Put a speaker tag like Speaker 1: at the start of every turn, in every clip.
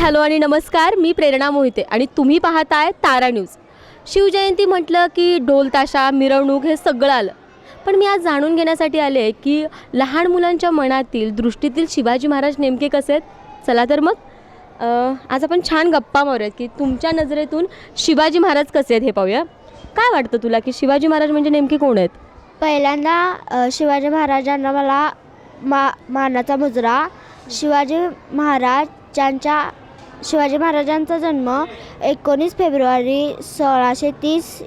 Speaker 1: Hello आणि नमस्कार, मी प्रेरणा मोहिते आणि तुम्ही पाहताय तारा न्यूज. शिवजयंती म्हटलं की ढोल ताशा मिरवणूक हे सगळं आलं. पण मी आज जाणून घेण्यासाठी आले की लहान मुलांच्या मनातील दृष्टीतील शिवाजी महाराज नेमके कसे आहेत. चला तर मग आज आपण छान गप्पा मारूयात की तुमच्या नजरेतून शिवाजी महाराज कसे आहेत हे पाहूया. काय वाटतं तुला की शिवाजी महाराज म्हणजे नेमके कोण आहेत?
Speaker 2: पहिल्यांदा शिवाजी महाराजांना मला मानाचा मुजरा. शिवाजी महाराजांचा जन्म 19 फेब्रुवारी 1630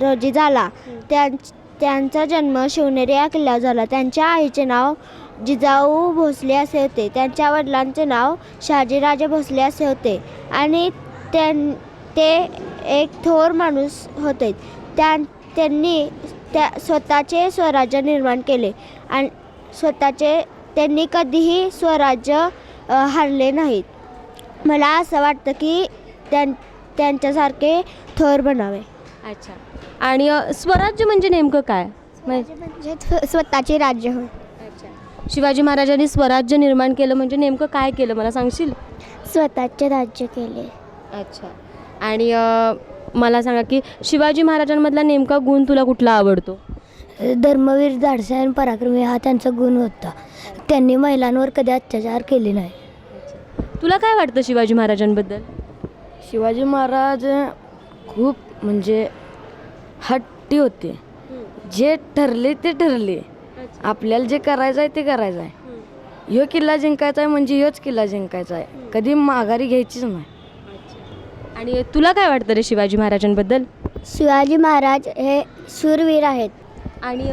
Speaker 2: रोजी झाला. त्यांचा जन्म शिवनेरी या किल्ल्यावर झाला. त्यांच्या आईचे नाव जिजाऊ भोसले असे होते. त्यांच्या वडिलांचे नाव शहाजीराजे भोसले असे होते आणि ते एक थोर माणूस होते. त्यांनी स्वतःचे स्वराज्य निर्माण केले आणि त्यांनी कधीही स्वराज्य हारले नाहीत. मला असं वाटतं की त्यांच्यासारखे थोर बनावे.
Speaker 1: अच्छा. आणि स्वराज्य म्हणजे नेमकं काय?
Speaker 2: म्हणजे स्वतःचे राज्य होय.
Speaker 1: अच्छा. शिवाजी महाराजांनी स्वराज्य निर्माण केलं म्हणजे नेमकं काय केलं मला सांगशील?
Speaker 2: स्वतःचे राज्य केले.
Speaker 1: अच्छा. आणि मला सांगा की शिवाजी महाराजांमधला नेमका गुण तुला कुठला आवडतो?
Speaker 2: धर्मवीर, धाडसी आणि पराक्रमी हा त्यांचा गुण होता. त्यांनी महिलांवर कधी अत्याचार केले नाही.
Speaker 1: तुला काय वाटतं शिवाजी महाराजांबद्दल?
Speaker 3: शिवाजी महाराज खूप म्हणजे हट्टी होते. जे ठरले ते ठरले. आपल्याला जे करायचं आहे ते करायचं आहे. ह्यो किल्ला जिंकायचा आहे म्हणजे ह्योच किल्ला जिंकायचा आहे. कधी माघारी घ्यायचीच नाही.
Speaker 1: आणि तुला काय वाटतं रे शिवाजी महाराजांबद्दल?
Speaker 2: शिवाजी महाराज हे शूरवीर आहेत.
Speaker 1: आणि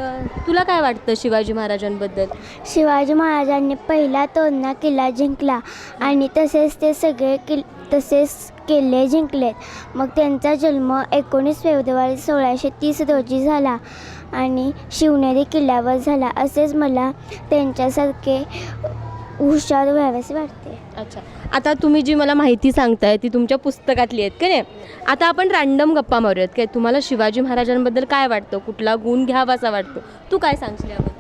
Speaker 1: तुला काय वाटतं शिवाजी महाराजांबद्दल?
Speaker 2: शिवाजी महाराजांनी पहिला तोरणा किल्ला जिंकला आणि तसेच ते सगळे किल्ले जिंकलेत. मग त्यांचा जन्म 19 फेब्रुवारी 1630 रोजी झाला आणि शिवनेरी किल्ल्यावर झाला. असेच मला त्यांच्यासारखे हुशार व्हावेसे वाटते.
Speaker 1: अच्छा. आता तुम्ही जी मला माहिती सांगताय ती तुमच्या पुस्तकातली आहेत का नाही? आता आपण रँडम गप्पा मारूयात काय. तुम्हाला शिवाजी महाराजांबद्दल काय वाटतं? कुठला गुण घ्यावासा वाटतो? तू काय सांगशील याबद्दल?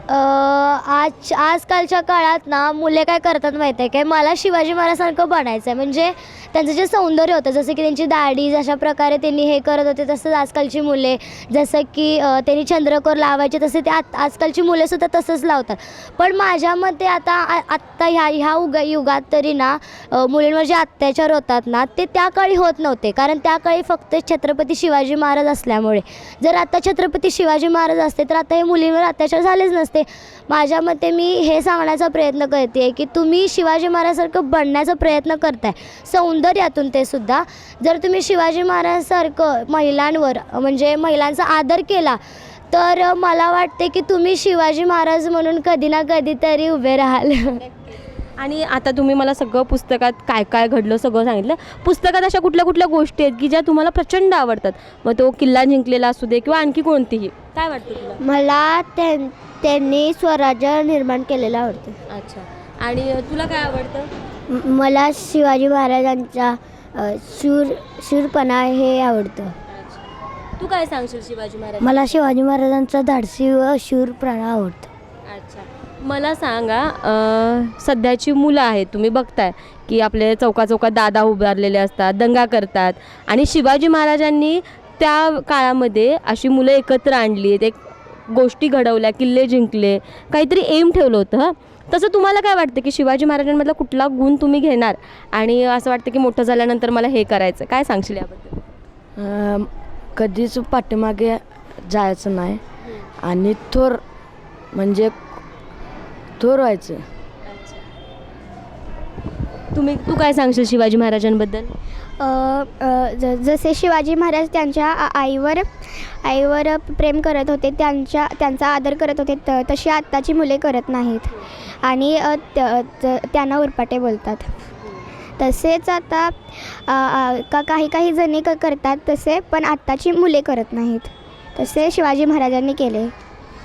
Speaker 2: आजकालच्या काळात ना मुले काय करतात माहीत आहे काय, मला शिवाजी महाराजांसारखं बनायचं आहे. म्हणजे त्यांचं जे सौंदर्य होतं, जसं की त्यांची दाढी जशा प्रकारे त्यांनी हे करत होते, तसंच आजकालची मुले जसं की त्यांनी चंद्रकोर लावायचे तसे ते आजकालची मुलेसुद्धा तसंच लावतात. पण माझ्या मते आत्ता ह्या युगात तरी ना मुलींवर जे अत्याचार होतात ना ते त्या काळी होत नव्हते. कारण त्या काळी फक्त छत्रपती शिवाजी महाराज असल्यामुळे. जर आता छत्रपती शिवाजी महाराज असते तर आता हे मुलींवर अत्याचार झालेच नसते. माझ्या मते मी हे सांगण्याचा प्रयत्न करते की तुम्ही शिवाजी महाराजांसारखं बनण्याचा प्रयत्न करताय सौंदर्यातून. ते सुद्धा जर तुम्ही शिवाजी महाराजांसारखं महिलांवर म्हणजे महिलांचा आदर केला तर मला वाटते की तुम्ही शिवाजी महाराज म्हणून कधी ना कधी तरी उभे राहाल.
Speaker 1: आणि आता तुम्ही मला सगळं पुस्तकात काय काय घडलं सगळं सांगितलं. पुस्तकात अशा कुठल्या कुठल्या गोष्टी आहेत की ज्या तुम्हाला प्रचंड आवडतात? मग तो किल्ला जिंकलेला असू दे किंवा आणखी कोणतीही. काय वाटतं तुला?
Speaker 2: मला त्यांनी स्वराज्य निर्माण केलेलं आवडतं.
Speaker 1: अच्छा. आणि तुला काय आवडतं?
Speaker 2: मला शिवाजी महाराजांचा शूरपणा हे आवडतं.
Speaker 1: तू काय सांगशील शिवाजी महाराज?
Speaker 2: मला शिवाजी महाराजांचा धाडसी व शूरपणा आवडतो.
Speaker 1: अच्छा. मला सांगा, सध्याची मुलं आहेत तुम्ही बघताय की आपले चौकाचौकात दादा उभारलेले असतात, दंगा करतात. आणि शिवाजी महाराजांनी त्या काळामध्ये अशी मुलं एकत्र आणली, एक गोष्टी घडवल्या, किल्ले जिंकले, काहीतरी एम ठेवलं होतं. हां, तसं तुम्हाला काय वाटतं की शिवाजी महाराजांमधला कुठला गुण तुम्ही घेणार आणि असं वाटतं की मोठं झाल्यानंतर मला हे करायचं? काय सांगशील याबद्दल?
Speaker 3: कधीच पाठीमागे जायचं नाही आणि थोर व्हायचं.
Speaker 1: तू काय सांगशील शिवाजी महाराजांबद्दल?
Speaker 2: जसे शिवाजी महाराज त्यांच्या आईवर प्रेम करत होते, त्यांचा आदर करत होते, तशी आत्ताची मुले करत नाहीत आणि त्यांना उरपाटे बोलतात. तसेच आता काही जणी करतात तसे, पण आत्ताची मुले करत नाहीत तसे शिवाजी महाराजांनी केले.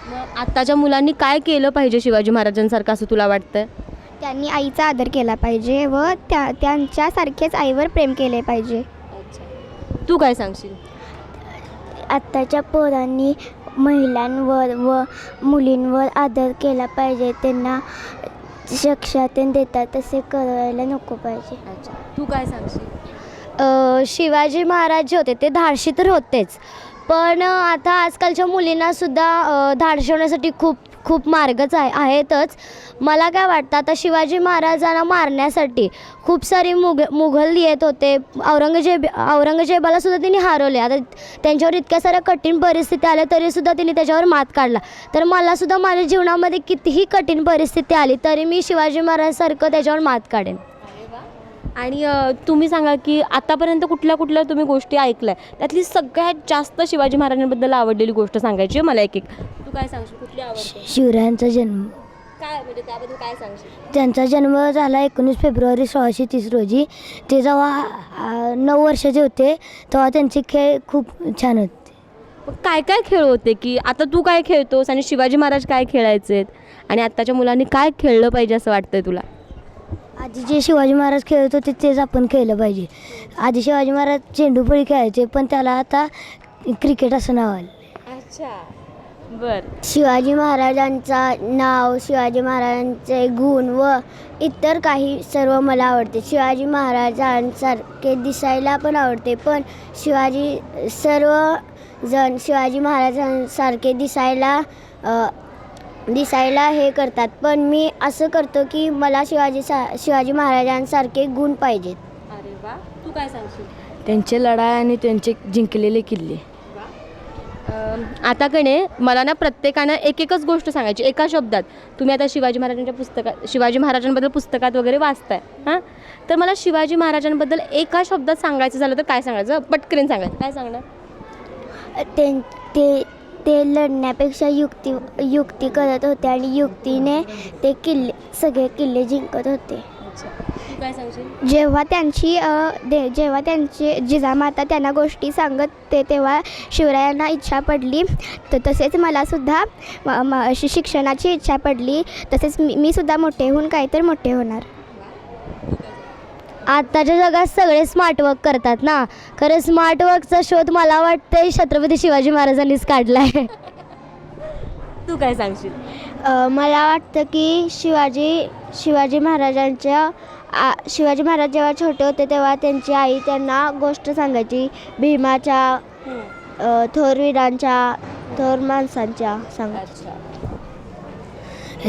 Speaker 1: मग आत्ताच्या मुलांनी काय केलं पाहिजे शिवाजी महाराजांसारखं असं तुला वाटतं?
Speaker 2: त्यांनी आईचा आदर केला पाहिजे व त्यांच्यासारखेच आईवर प्रेम केले पाहिजे.
Speaker 1: तू काय सांगशील?
Speaker 2: आत्ताच्या पोरांनी महिलांवर व मुलींवर आदर केला पाहिजे. त्यांना शिक्षा ते देतात तसे करायला नको पाहिजे.
Speaker 1: अच्छा, तू काय सांगशील?
Speaker 2: शिवाजी महाराज जे होते ते धाडशी तर होतेच, पण आता आजकालच्या मुलींनासुद्धा धाडशी होण्यासाठी खूप खूप मार्गच आहेतच. मला काय वाटतं, आता शिवाजी महाराजांना मारण्यासाठी खूप सारी मुघल येत होते. औरंगजेबाला सुद्धा त्यांनी हरवले. आता त्यांच्यावर इतक्या साऱ्या कठीण परिस्थिती आल्या तरीसुद्धा त्यांनी त्याच्यावर मात काढला. तर मलासुद्धा माझ्या जीवनामध्ये कितीही कठीण परिस्थिती आली तरी मी शिवाजी महाराजांसारखं त्याच्यावर मात काढेन.
Speaker 1: आणि तुम्ही सांगा की आतापर्यंत कुठल्या कुठल्या तुम्ही गोष्टी ऐकल्या, त्यातली सगळ्यात जास्त शिवाजी महाराजांबद्दल आवडलेली गोष्ट सांगायची आहे मला एक एक. तू काय सांगशील, कुठली आवडते?
Speaker 3: शिवरायांचा जन्म.
Speaker 1: काय म्हणजे त्याबद्दल काय सांगशील?
Speaker 3: त्यांचा जन्म झाला 19 फेब्रुवारी 1630 रोजी. ते जेव्हा 9 वर्षाचे होते तेव्हा त्यांचे खेळ खूप छान होते.
Speaker 1: काय काय खेळ होते, की आता तू काय खेळतोस आणि शिवाजी महाराज काय खेळायचे आणि आत्ताच्या मुलांनी काय खेळलं पाहिजे असं वाटतंय तुला?
Speaker 3: आधी जे शिवाजी महाराज खेळत होते तेच आपण खेळलं पाहिजे. आधी शिवाजी महाराज चेंडूपळी खेळायचे, पण त्याला आता क्रिकेट असं नाव आलं.
Speaker 1: अच्छा, बर.
Speaker 2: शिवाजी महाराजांचा नाव, शिवाजी महाराजांचे गुण व इतर काही सर्व मला आवडते. शिवाजी महाराजांसारखे दिसायला पण आवडते, पण सर्वजण शिवाजी महाराजांसारखे दिसायला हे करतात, पण मी असं करतो की मला शिवाजी महाराजांसारखे गुण पाहिजेत.
Speaker 1: अरे वा, तू काय सांगशील?
Speaker 3: त्यांचे लढाई आणि त्यांचे जिंकलेले किल्ले.
Speaker 1: आता कणे मला ना प्रत्येकानं एकच गोष्ट सांगायची एका शब्दात. तुम्ही आता शिवाजी महाराजांबद्दल पुस्तकात वगैरे वाचताय, हां, तर मला शिवाजी महाराजांबद्दल एका शब्दात सांगायचं झालं तर काय सांगायचं? पटकन सांगायचं. काय सांगणार?
Speaker 2: ते लढण्यापेक्षा युक्ती करत होते आणि युक्तीने ते सगळे किल्ले जिंकत होते.
Speaker 1: तू काय सांगशील?
Speaker 2: जेव्हा त्यांची जिजामाता त्यांना गोष्टी सांगत तेव्हा शिवरायांना इच्छा पडली, तर तसेच मला सुद्धा शिक्षणाची इच्छा पडली. तसेच मी सुद्धा मोठे होऊन काहीतरी मोठे होणार. आत्ताच्या जगात सगळे स्मार्ट वर्क करतात ना, खरं स्मार्ट वर्कचा शोध मला वाटतं छत्रपती शिवाजी महाराजांनीच काढला आहे.
Speaker 1: तू काय सांगशील?
Speaker 2: मला वाटतं की शिवाजी महाराज जेव्हा छोटे होते तेव्हा त्यांची आई त्यांना गोष्ट सांगायची भीमाच्या, थोर वीरांच्या, थोर माणसांच्या सांगायची.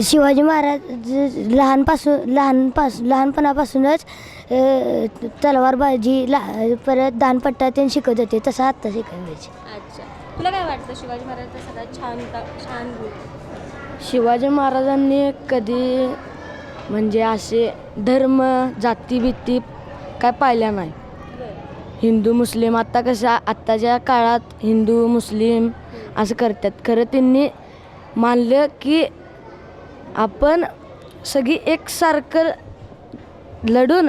Speaker 3: शिवाजी महाराज लहानपणापासूनच तलवारबाजी परत दानपट्टा ते शिकत होते, तसं आत्ता शिकायचे.
Speaker 1: अच्छा, तुला काय वाटतं शिवाजी महाराजांचा सगळ्यात छान गुण?
Speaker 3: शिवाजी महाराजांनी कधी म्हणजे असे धर्म जाती काय पाहिल्या नाही. हिंदू मुस्लिम आता कसं आत्ताच्या काळात हिंदू मुस्लिम असं करतात. खरं त्यांनी मानलं की आपण सगळी एकसारखं लढून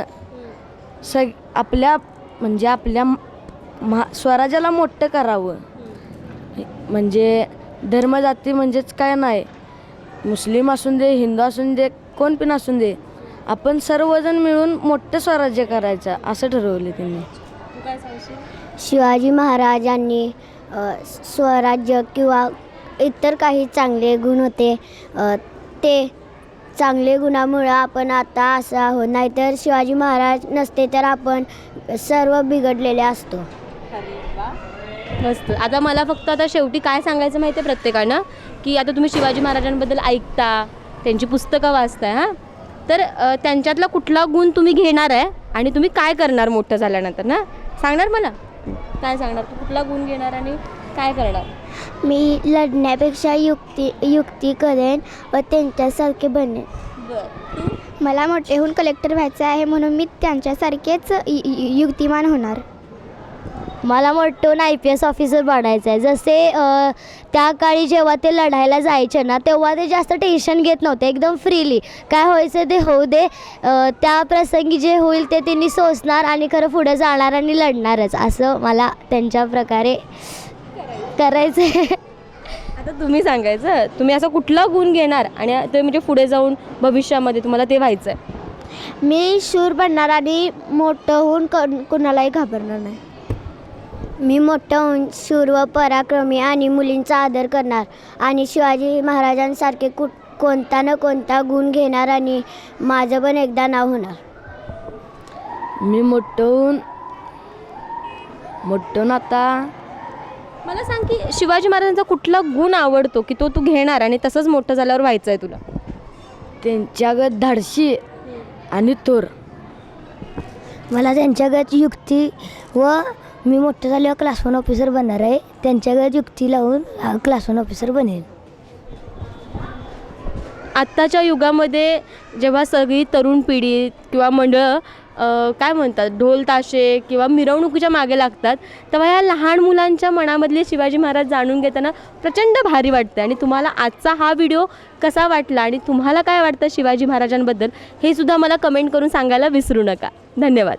Speaker 3: आपल्या स्वराज्याला मोठं करावं. म्हणजे धर्मजाती म्हणजेच काय नाही, मुस्लिम असून दे, हिंदू असून दे, कोण पण असून दे, आपण सर्वजण मिळून मोठं स्वराज्य करायचं असं ठरवलं त्यांनी.
Speaker 2: शिवाजी महाराजांनी स्वराज्य किंवा इतर काही चांगले गुण होते, ते चांगले गुणामुळं आपण आता असं आहोत. नाहीतर शिवाजी महाराज नसते तर आपण सर्व बिघडलेले असतो.
Speaker 1: मस्त. आता मला फक्त आता शेवटी काय सांगायचं माहिती आहे प्रत्येकानं, की आता तुम्ही शिवाजी महाराजांबद्दल ऐकता, त्यांची पुस्तकं वाचताय, हां, तर त्यांच्यातला कुठला गुण तुम्ही घेणार आहे आणि तुम्ही काय करणार मोठं झाल्यानंतर ना, सांगणार मला? काय सांगणार तू? कुठला गुण घेणार आणि काय करणार?
Speaker 2: मी लढण्यापेक्षा युक्ती करेन व त्यांच्यासारखे बनेन. मला मोठे होऊन कलेक्टर व्हायचं आहे म्हणून मी त्यांच्यासारखेच युक्तिमान होणार. मला मोठं होऊन IPS ऑफिसर बनायचं आहे. जसे त्या काळी जेव्हा ते लढायला जायचे ना तेव्हा ते जास्त टेन्शन घेत नव्हते, एकदम फ्रीली काय व्हायचं ते होऊ दे, त्या प्रसंगी जे होईल ते त्यांनी सोसणार आणि खरं पुढे जाणार आणि लढणारच, असं मला त्यांच्या प्रकारे करायचं आहे.
Speaker 1: आता तुम्ही सांगायचं, तुम्ही असा कुठला गुण घेणार आणि ते म्हणजे पुढे जाऊन भविष्यामध्ये तुम्हाला ते व्हायचं आहे?
Speaker 2: मी शूर बनणार आणि मोठं होऊन कुणालाही घाबरणार नाही. मी मोठं होऊन शूर व पराक्रमी आणि मुलींचा आदर करणार आणि शिवाजी महाराजांसारखे कोणता ना कोणता गुण घेणार आणि माझं पण एकदा नाव होणार.
Speaker 3: मी मोठं होऊन आता
Speaker 1: मला सांग की शिवाजी महाराजांचा कुठला गुण आवडतो की तो तू घेणार आणि तसंच मोठं झाल्यावर व्हायचं आहे तुला?
Speaker 3: त्यांच्यागत धाडशी आणि थोर.
Speaker 2: मला त्यांच्यागत युक्ती व मी मोठं झाल्यावर क्लास 1 ऑफिसर बनणार आहे. त्यांच्यागत युक्ती लावून क्लास 1 ऑफिसर बनेल.
Speaker 1: आत्ताच्या युगामध्ये जेव्हा सगळी तरुण पिढी किंवा मंडळं काय म्हणतात ढोल ताशे किंवा मिरवणुकीच्या मागे लागतात, तेव्हा या लहान मुलांच्या मनामधले शिवाजी महाराज जाणून घेताना प्रचंड भारी वाटतं. आणि तुम्हाला आजचा हा व्हिडिओ कसा वाटला आणि तुम्हाला काय वाटतं शिवाजी महाराजांबद्दल हे सुद्धा मला कमेंट करून सांगायला विसरू नका. धन्यवाद.